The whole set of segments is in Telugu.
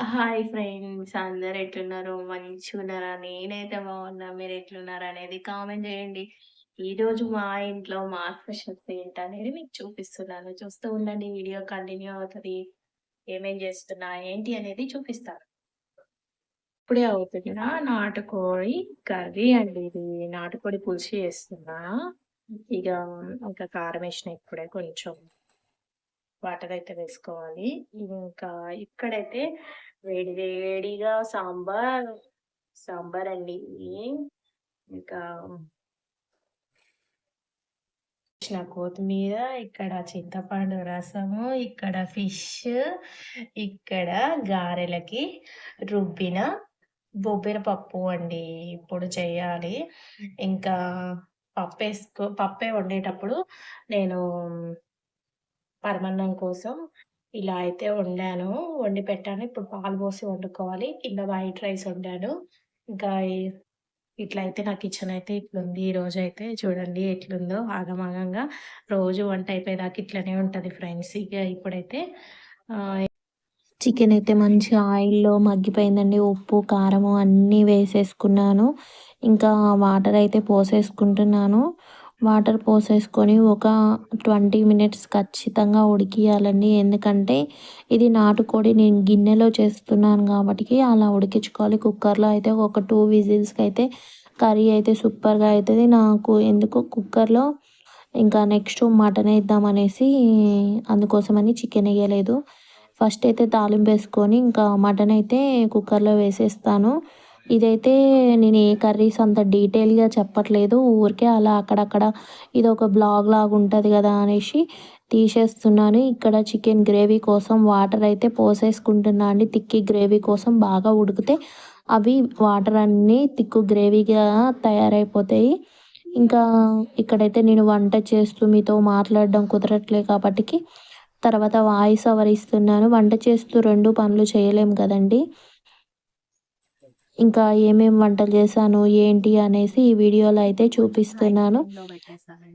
హాయ్ ఫ్రెండ్స్, అందరు ఎట్లున్నారు? మంచిగున్నారా? నేనైతే బాగున్నా. మీరు ఎట్లున్నారు అనేది కామెంట్ చేయండి. ఈరోజు మా ఇంట్లో మా స్పెషల్స్ ఏంటనేది మీకు చూపిస్తున్నాను. చూస్తూ ఉండండి, వీడియో కంటిన్యూ అవుతది. ఏమేం చేస్తున్నా, ఏంటి అనేది చూపిస్తాను. ఇప్పుడే అవుతుందినా నాటుకోడి కర్రీ అండి ఇది. నాటుకోడి పులుసు చేస్తున్నా. ఇక ఇంకా కారం వేసిన ఇప్పుడే కొంచెం. వాటర్ అయితే వేసుకోవాలి. ఇంకా ఇక్కడైతే వేడి వేడిగా సాంబార్ అండి ఇది. ఇంకా కొత్తిమీర, ఇక్కడ చింతపండు రసము, ఇక్కడ ఫిష్, ఇక్కడ గారెలకి రుబ్బిన బొబ్బెర పప్పు అండి. ఇప్పుడు చేయాలి. ఇంకా పప్పే వండేటప్పుడు నేను పరమాన్నం కోసం ఇలా అయితే వండాను. వండి పెట్టాను. ఇప్పుడు పాలు పోసి వండుకోవాలి. కింద వైట్ రైస్ వండాను. ఇంకా ఇట్లా అయితే నా కిచెన్ అయితే ఇట్లుంది. ఈరోజైతే చూడండి ఎట్లుందో ఆగమాగంగా. రోజు వంట అయిపోయేదాకా ఇట్లనే ఉంటది ఫ్రెండ్స్. ఇక ఇప్పుడైతే చికెన్ అయితే మంచిగా ఆయిల్‌లో మగ్గిపోయిందండి. ఉప్పు, కారము అన్నీ వేసేసుకున్నాను. ఇంకా వాటర్ అయితే పోసేసుకుంటున్నాను. వాటర్ పోసేసుకొని ఒక 20 మినిట్స్ ఖచ్చితంగా ఉడికియాలండి. ఎందుకంటే ఇది నాటుకోడి నేను గిన్నెలో చేస్తున్నాను కాబట్టికి అలా ఉడికించుకోవాలి. కుక్కర్‌లో అయితే ఒక 2 విజిల్స్‌కి అయితే కర్రీ అయితే సూపర్‌గా అయితది. నాకు ఎందుకో కుక్కర్‌లో ఇంకా నెక్స్ట్ మటన్ ఏద్దామనేసి అందుకోసమని చికెన్ ఎయ్యలేదు. ఫస్ట్ అయితే తాలింపేసుకొని ఇంకా మటన్ అయితే కుక్కర్‌లో వేసేస్తాను. ఇదైతే నేను ఏ కర్రీస్ అంత డీటెయిల్‌గా చెప్పట్లేదు. ఊరికే అలా అక్కడక్కడ ఇదొక బ్లాగ్ లాగా ఉంటది కదా అనేసి తీసేస్తున్నాను. ఇక్కడ చికెన్ గ్రేవీ కోసం వాటర్ అయితే పోసేసుకుంటున్నా అండి. తిక్కి గ్రేవీ కోసం బాగా ఉడికితే అవి వాటర్ అన్నీ తిక్కు గ్రేవీగా తయారైపోతాయి. ఇంకా ఇక్కడైతే నేను వంట చేస్తూ మీతో మాట్లాడడం కుదరట్లే కాబట్టికి తర్వాత వాయిస్ ఓవర్ ఇస్తున్నాను. వంట చేస్తూ 2 పనులు చేయలేం కదండీ! ఇంకా ఏమేం వంటలు చేశాను, ఏంటి అనేసి ఈ వీడియోలో అయితే చూపిస్తున్నాను.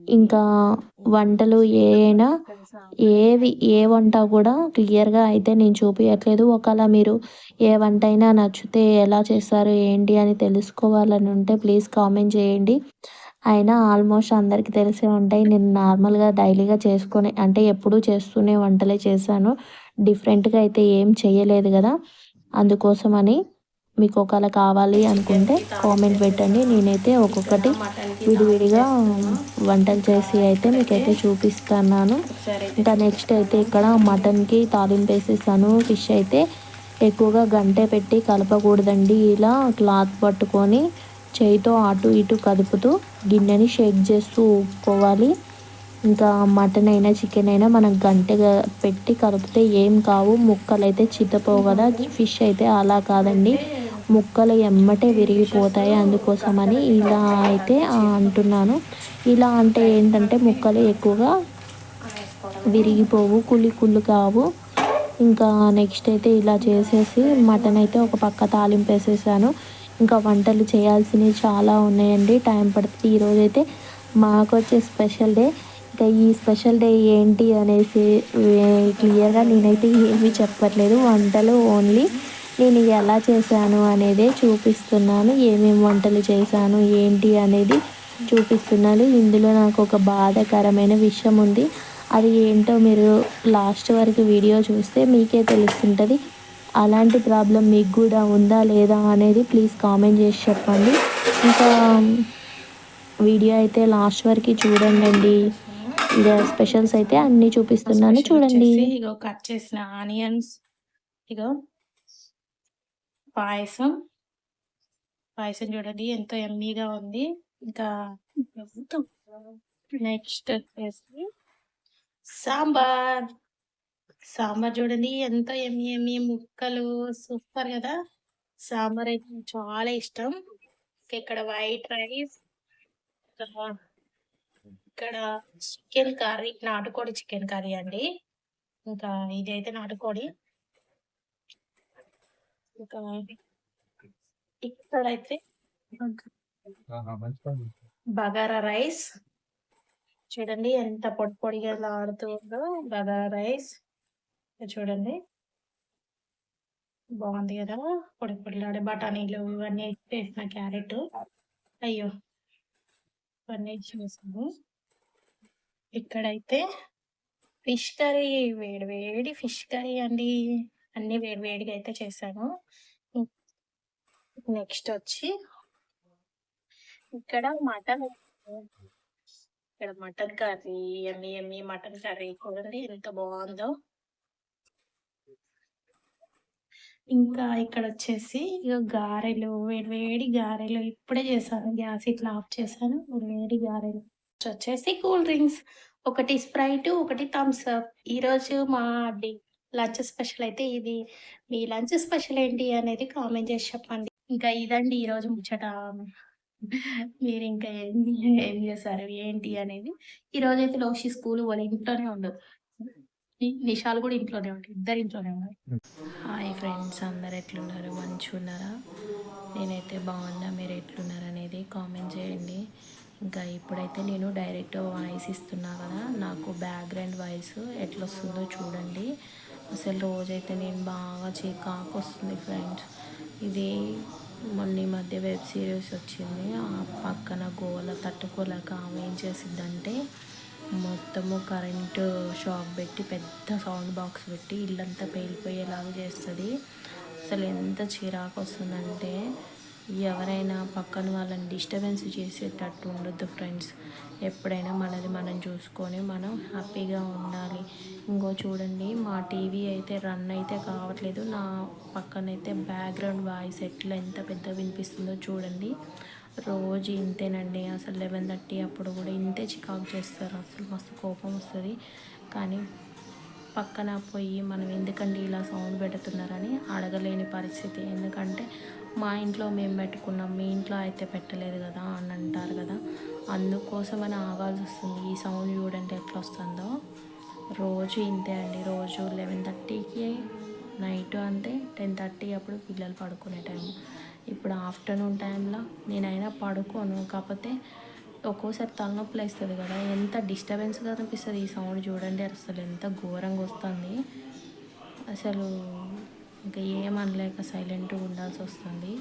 ఇంకా వంటలు అయినా ఏ వంట కూడా క్లియర్‌గా అయితే నేను చూపియట్లేదు. ఒకవేళ మీరు ఏ వంటైనా నచ్చితే ఎలా చేస్తారు, ఏంటి అని తెలుసుకోవాలని ఉంటే ప్లీజ్ కామెంట్ చేయండి. అయినా ఆల్మోస్ట్ అందరికీ తెలిసే ఉంటాయి. నేను నార్మల్‌గా డైలీగా చేసుకునే అంటే ఎప్పుడూ చేస్తూనే వంటలే చేశాను. డిఫరెంట్‌గా అయితే ఏం చేయలేదు గదా! అందుకోసమని మీకు ఒకవేళ కావాలి అనుకుంటే కామెంట్ పెట్టండి. నేనైతే ఒక్కొక్కటి విడివిడిగా వంటలు చేసి అయితే మీకైతే చూపిస్తున్నాను. ఇంకా నెక్స్ట్ అయితే ఇక్కడ మటన్‌కి తాలింపేసేసాను. ఫిష్ అయితే ఎక్కువగా గంటె పెట్టి కలపకూడదండి. ఇలా క్లాత్ పట్టుకొని చేయితో అటు ఇటు కదుపుతూ గిన్నెని షేక్ చేస్తూ ఊపుకోవాలి. ఇంకా మటన్ అయినా చికెన్ అయినా మనం గంటెగా పెట్టి కలిపితే ఏం కావు. ముక్కలైతే చితపోవు కదా! ఫిష్ అయితే అలా కాదండి. ముక్కలు ఎమ్మటే విరిగిపోతాయి. అందుకోసమని ఇలా అయితే అంటున్నాను. ఇలా అంటే ఏంటంటే ముక్కలు ఎక్కువగా విరిగిపోవు, కుళ్ళు కావు. ఇంకా నెక్స్ట్ అయితే ఇలా చేసేసి మటన్ అయితే ఒక పక్క తాలింపేసేసాను. ఇంకా వంటలు చేయాల్సినవి చాలా ఉన్నాయండి. టైం పడుతుంది. ఈరోజైతే మాకొచ్చే స్పెషల్ డే. ఇంకా ఈ స్పెషల్ డే ఏంటి అనేసి క్లియర్‌గా నేనైతే ఏమీ చెప్పట్లేదు. వంటలు ఓన్లీ నేను ఎలా చేశాను అనేదే చూపిస్తున్నాను. ఏమేమి వంటలు చేశాను, ఏంటి అనేది చూపిస్తున్నాను. ఇందులో నాకు ఒక బాధాకరమైన విషయం ఉంది. అది ఏంటో మీరు లాస్ట్ వరకు వీడియో చూస్తే మీకే తెలుస్తుంటది. అలాంటి ప్రాబ్లమ్ మీకు కూడా ఉందా లేదా అనేది ప్లీజ్ కామెంట్ చేసి చెప్పండి. ఇంకా వీడియో అయితే లాస్ట్ వరకు చూడండండి. ఇక స్పెషల్స్ అయితే అన్నీ చూపిస్తున్నాను చూడండి. ఇగో కట్ చేసిన ఆనియన్స్, ఇగో పాయసం చూడండి ఎంతో యమ్మీగా ఉంది. ఇంకా నెక్స్ట్ వచ్చేసి సాంబార్ చూడండి ఎంతో యమ్మీ ముక్కలు సూపర్ కదా! సాంబార్ అయితే చాలా ఇష్టం. ఇక్కడ వైట్ రైస్, ఇక్కడ చికెన్ కర్రీ, నాటుకోడి చికెన్ కర్రీ అండి. ఇంకా ఇదైతే నాటుకోడి. ఇంకా ఇక్కడైతే బగారా రైస్ చూడండి ఎంత పొడి పొడిగా లాడుతుందో బగారా రైస్ చూడండి. బాగుంది కదా! పొడి పొడిలాడే బఠానీలు ఇవన్నీ వేసిన క్యారెట్. అయ్యో! ఇవన్నీ చేసాము. ఇక్కడైతే ఫిష్ కర్రీ వేడి వేడి ఫిష్ కర్రీ అండి. అన్నీ వేడి వేడిగా అయితే చేశాను. హ్మ్. నెక్స్ట్ వచ్చి ఇక్కడ మటన్ ఇక్కడ మటన్ కర్రీ యమ్మీ యమ్మీ మటన్ కర్రీ చూడండి ఎంత బావుందో. ఇంకా ఇక్కడొచ్చేసి ఇగ గారెలు వేడి వేడి గారెలు ఇప్పుడే చేశాను. గ్యాస్ ఇట్లా ఆఫ్ చేశాను. వేడి గారెలు. నెక్స్ట్ వచ్చేసి కూల్ డ్రింక్స్. ఒకటి స్ప్రైట్, ఒకటి థమ్స్ అప్. ఈరోజు మా లంచ్ స్పెషల్ అయితే ఇది. మీ లంచ్ స్పెషల్ ఏంటి అనేది కామెంట్ చేసి చెప్పండి. ఇంకా ఇదండి ఈరోజు ముచ్చట. మీరింకా ఏం చేశారు? ఏంటి అనేది. ఈరోజైతే లోషి స్కూల్ పోలే ఇంట్లోనే ఉండదు. నిషాలు కూడా ఇంట్లోనే ఉంటారు. ఇద్దరు ఇంట్లోనే ఉన్నారు. హాయ్ ఫ్రెండ్స్, అందరు ఎట్లున్నారు? మంచిగా ఉన్నారా? నేనైతే బాగున్నా. మీరు ఎట్లున్నారు అనేది కామెంట్ చేయండి. ఇంకా ఇప్పుడైతే నేను డైరెక్ట్ వాయిస్ ఇస్తున్నా కదా, నాకు బ్యాక్గ్రౌండ్ వాయిస్ ఎట్లా వస్తుందో చూడండి. అసలు రోజైతే నేను బాగా చికాకు వస్తుంది ఫ్రెండ్స్. ఇది మొన్న ఈ మధ్య వెబ్ సిరీస్ వచ్చింది. ఆ పక్కన గోల తట్టుకోలేక ఆమె ఏం చేసిద్దంటే మొత్తము కరెంటు షాక్ పెట్టి పెద్ద సౌండ్ బాక్స్ పెట్టి ఇల్లంతా పేలిపోయేలాగా చేస్తుంది. అసలు ఎంత చిరాకు వస్తుందంటే ఎవరైనా పక్కన వాళ్ళని డిస్టర్బెన్స్ చేసేటట్టు ఉండొద్దు ఫ్రెండ్స్. ఎప్పుడైనా మనది మనం చూసుకొని మనం హ్యాపీగా ఉండాలి. ఇంకో చూడండి, మా టీవీ అయితే రన్ అయితే కావట్లేదు. నా పక్కనైతే బ్యాక్గ్రౌండ్ వాయిస్ ఎట్లా ఎంత పెద్ద వినిపిస్తుందో చూడండి. రోజు ఇంతేనండి. అసలు 11:30 అప్పుడు కూడా ఇంతే చికాకు చేస్తారు. అసలు మస్తు కోపం వస్తుంది. కానీ పక్కన పోయి మనం ఎందుకండి ఇలా సౌండ్ పెడుతున్నారని అడగలేని పరిస్థితి. ఎందుకంటే మా ఇంట్లో మేము పెట్టుకున్నాం, మీ ఇంట్లో అయితే పెట్టలేదు కదా అని అంటారు కదా. అందుకోసమని ఆగాల్సి వస్తుంది. ఈ సౌండ్ చూడండి ఎట్లా వస్తుందో. రోజు ఇంతే అండి. రోజు 11:30కి నైట్ అంతే, 10:30 అప్పుడు పిల్లలు పడుకునే టైం. ఇప్పుడు ఆఫ్టర్నూన్ టైంలో నేనైనా పడుకోను, కాకపోతే ఒక్కోసారి తలనొప్పి వేస్తుంది కదా, ఎంత డిస్టర్బెన్స్గా అనిపిస్తుంది. ఈ సౌండ్ చూడండి అసలు ఎంత ఘోరంగా వస్తుంది. అసలు ఇంకా ఏమనలేక సైలెంట్గా ఉండాల్సి వస్తుంది.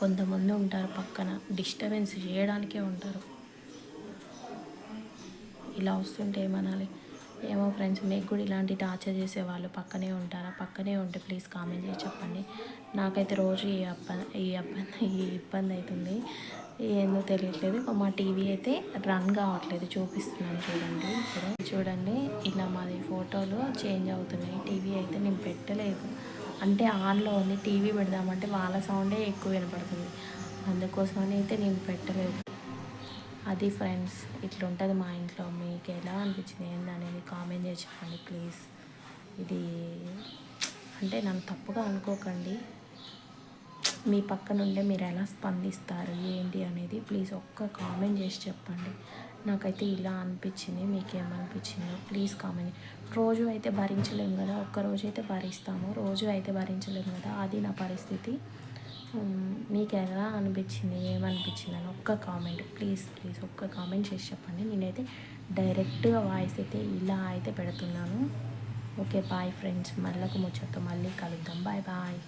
కొంతమంది ఉంటారు పక్కన డిస్టర్బెన్స్ చేయడానికే ఉంటారు. ఇలా వస్తుంటే ఏమనాలి ఏమో ఫ్రెండ్స్. మీకు కూడా ఇలాంటి టార్చర్ చేసే వాళ్ళు పక్కనే ఉంటారా? పక్కనే ఉంటే ప్లీజ్ కామెంట్ చేసి చెప్పండి. నాకైతే రోజు ఈ ఇబ్బంది అవుతుంది. ఏందో తెలియట్లేదు. మా టీవీ అయితే రన్ కావట్లేదు. చూపిస్తున్నాను చూడండి. ఇప్పుడు చూడండి, ఇలా మాది ఫోటోలు చేంజ్ అవుతున్నాయి. టీవీ అయితే నేను పెట్టలేదు, అంటే ఆన్లో ఉంది. టీవీ పెడదామంటే వాళ్ళ సౌండే ఎక్కువ వినపడుతుంది. అందుకోసమని అయితే నేను పెట్టలేదు. అది ఫ్రెండ్స్, ఇట్లుంటుంది మా ఇంట్లో. మీకు ఎలా అనిపించింది ఏందనేది కామెంట్ చేసి చెప్పండి ప్లీజ్. ఇది అంటే నన్ను తప్పుగా అనుకోకండి. మీ పక్కనుండే మీరు ఎలా స్పందిస్తారు ఏంటి అనేది ప్లీజ్ ఒక్క కామెంట్ చేసి చెప్పండి. నాకైతే ఇలా అనిపించింది, మీకేమనిపించిందో ప్లీజ్ కామెంట్. రోజు అయితే భరించలేము కదా, ఒక్కరోజు అయితే భరిస్తాము, రోజు అయితే భరించలేము కదా. అది నా పరిస్థితి. మీకు ఎలా అనిపించింది, ఏమనిపించింది అని ఒక్క కామెంట్ ప్లీజ్ ఒక్క కామెంట్ చేసి చెప్పండి. నేనైతే డైరెక్ట్గా వాయిస్ అయితే ఇలా అయితే పెడుతున్నాను. ఓకే బాయ్ ఫ్రెండ్స్, మళ్ళీ ముచ్చట మళ్ళీ కలుద్దాం. Bye bye.